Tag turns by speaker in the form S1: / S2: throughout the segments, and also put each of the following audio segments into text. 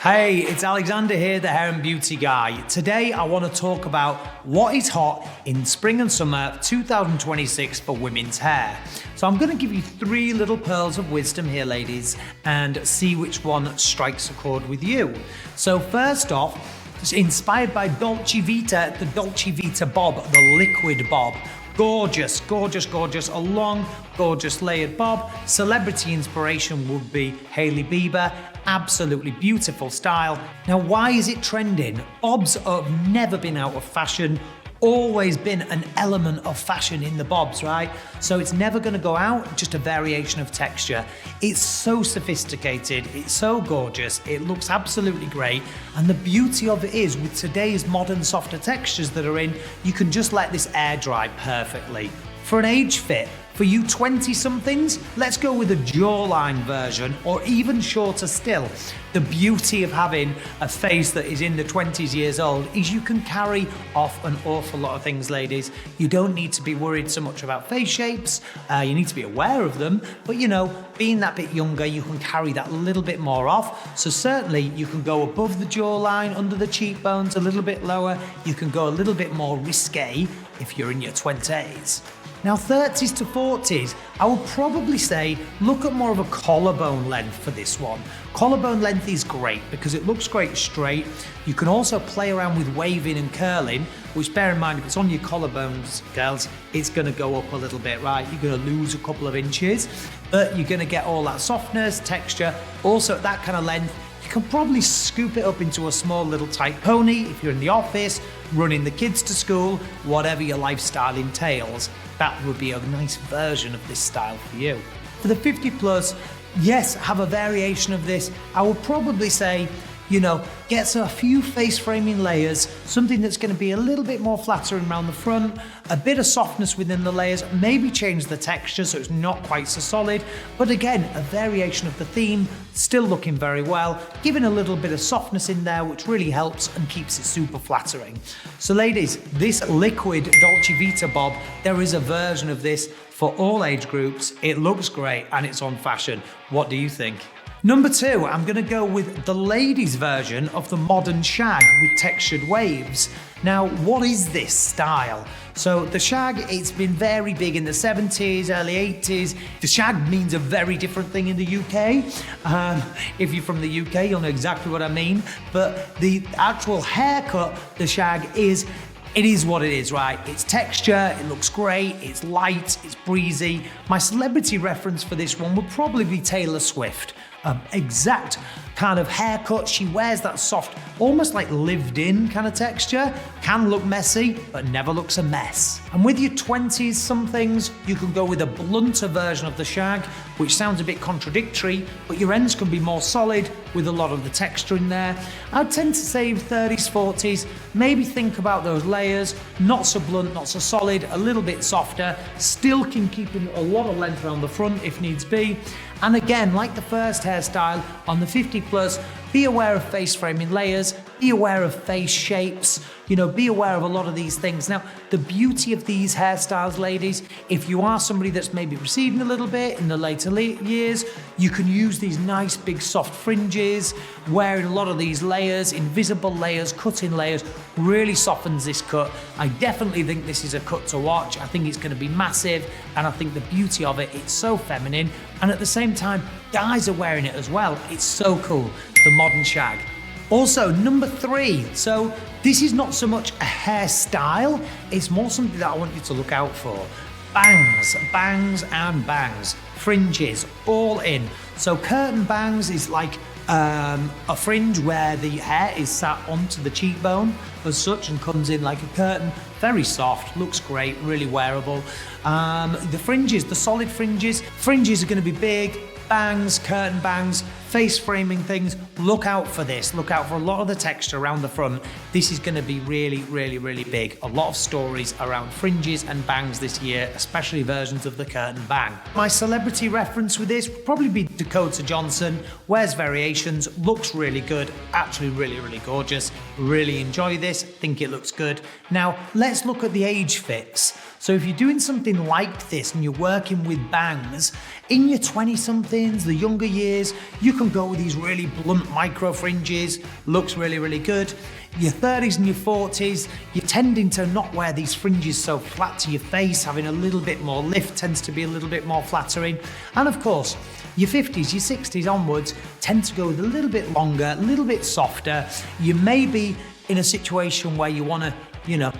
S1: Hey, it's Alexander here, the hair and beauty guy. Today I want to talk about what is hot in spring and summer 2026 for women's hair. So I'm going to give you 3 little pearls of wisdom here, ladies, and see which one strikes a chord with you. So first off, it's inspired by Dolce Vita, the Dolce Vita Bob, the Liquid Bob. Gorgeous, gorgeous, gorgeous, a long, gorgeous layered bob. Celebrity inspiration would be Hailey Bieber. Absolutely beautiful style. Now, why is it trending? Bobs have never been out of fashion, always been an element of fashion in the bobs, right? So it's never gonna go out, just a variation of texture. It's so sophisticated, it's so gorgeous, it looks absolutely great. And the beauty of it is, with today's modern softer textures that are in, you can just let this air dry perfectly. For an age fit, for you 20-somethings, let's go with a jawline version, or even shorter still. The beauty of having a face that is in the 20s years old is you can carry off an awful lot of things, ladies. You don't need to be worried so much about face shapes. You need to be aware of them, but you know, being that bit younger, you can carry that little bit more off. So certainly you can go above the jawline, under the cheekbones, a little bit lower. You can go a little bit more risque if you're in your 20s. Now 30s to 40s, I would probably say look at more of a collarbone length for this one. Collarbone length is great because it looks great straight. You can also play around with waving and curling, which bear in mind if it's on your collarbones, girls, it's gonna go up a little bit, right? You're gonna lose a couple of inches, but you're gonna get all that softness, texture. Also at that kind of length, you can probably scoop it up into a small little tight pony if you're in the office, running the kids to school, whatever your lifestyle entails. That would be a nice version of this style for you. For the 50 plus, yes, have a variation of this. I would probably say, you know, get a few face framing layers, something that's going to be a little bit more flattering around the front, a bit of softness within the layers, maybe change the texture so it's not quite so solid, but again, a variation of the theme, still looking very well, giving a little bit of softness in there, which really helps and keeps it super flattering. So ladies, this Liquid Dolce Vita Bob, there is a version of this for all age groups. It looks great and it's on fashion. What do you think? Number 2, I'm gonna go with the ladies' version of the Modern Shag with textured waves. Now, what is this style? So the shag, it's been very big in the 70s, early 80s. The shag means a very different thing in the UK. If you're from the UK, you'll know exactly what I mean. But the actual haircut, the shag is, it is what it is, right? It's texture, it looks great, it's light, it's breezy. My celebrity reference for this one would probably be Taylor Swift. Exact kind of haircut. She wears that soft, almost like lived-in kind of texture. Can look messy, but never looks a mess. And with your 20s somethings, you can go with a blunter version of the shag, which sounds a bit contradictory, but your ends can be more solid with a lot of the texture in there. I'd tend to say 30s, 40s, maybe think about those layers, not so blunt, not so solid, a little bit softer, still can keep a lot of length around the front if needs be. And again, like the first hairstyle, on the 50 plus, be aware of face framing layers, be aware of face shapes, you know, be aware of a lot of these things. Now, the beauty of these hairstyles, ladies, if you are somebody that's maybe receding a little bit in the later years, you can use these nice big soft fringes, wearing a lot of these layers, invisible layers, cut-in layers, really softens this cut. I definitely think this is a cut to watch. I think it's gonna be massive, and I think the beauty of it, it's so feminine, and at the same time, guys are wearing it as well. It's so cool, the Modern Shag. Also, number 3, so this is not so much a hairstyle, it's more something that I want you to look out for. Bangs, bangs and bangs, fringes, all in. So curtain bangs is like a fringe where the hair is sat onto the cheekbone as such and comes in like a curtain. Very soft, looks great, really wearable. The fringes, the solid fringes are gonna be big. Bangs, curtain bangs, face framing things, look out for this. Look out for a lot of the texture around the front. This is going to be really, really, really big. A lot of stories around fringes and bangs this year, especially versions of the curtain bang. My celebrity reference with this would probably be Dakota Johnson. Wears variations, looks really good, actually really, really gorgeous. Really enjoy this, think it looks good. Now, let's look at the age fits. So if you're doing something anything like this and you're working with bangs, in your 20-somethings, the younger years, you can go with these really blunt micro fringes, looks really, really good. Your 30s and your 40s, you're tending to not wear these fringes so flat to your face, having a little bit more lift tends to be a little bit more flattering. And of course, your 50s, your 60s onwards tend to go with a little bit longer, a little bit softer. You may be in a situation where you want to,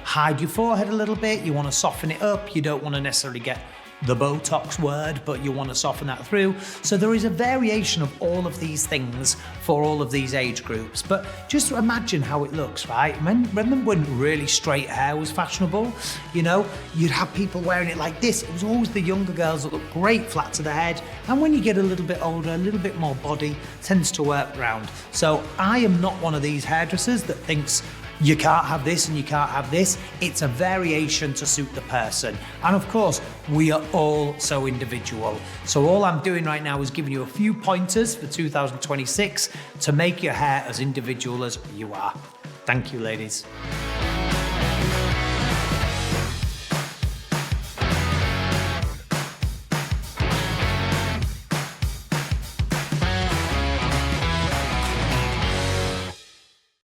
S1: hide your forehead a little bit, you want to soften it up, you don't want to necessarily get the Botox word, but you want to soften that through. So there is a variation of all of these things for all of these age groups. But just imagine how it looks, right? Remember when really straight hair was fashionable? You'd have people wearing it like this. It was always the younger girls that looked great flat to the head. And when you get a little bit older, a little bit more body tends to work round. So I am not one of these hairdressers that thinks you can't have this and you can't have this. It's a variation to suit the person. And of course, we are all so individual. So all I'm doing right now is giving you a few pointers for 2026 to make your hair as individual as you are. Thank you, ladies.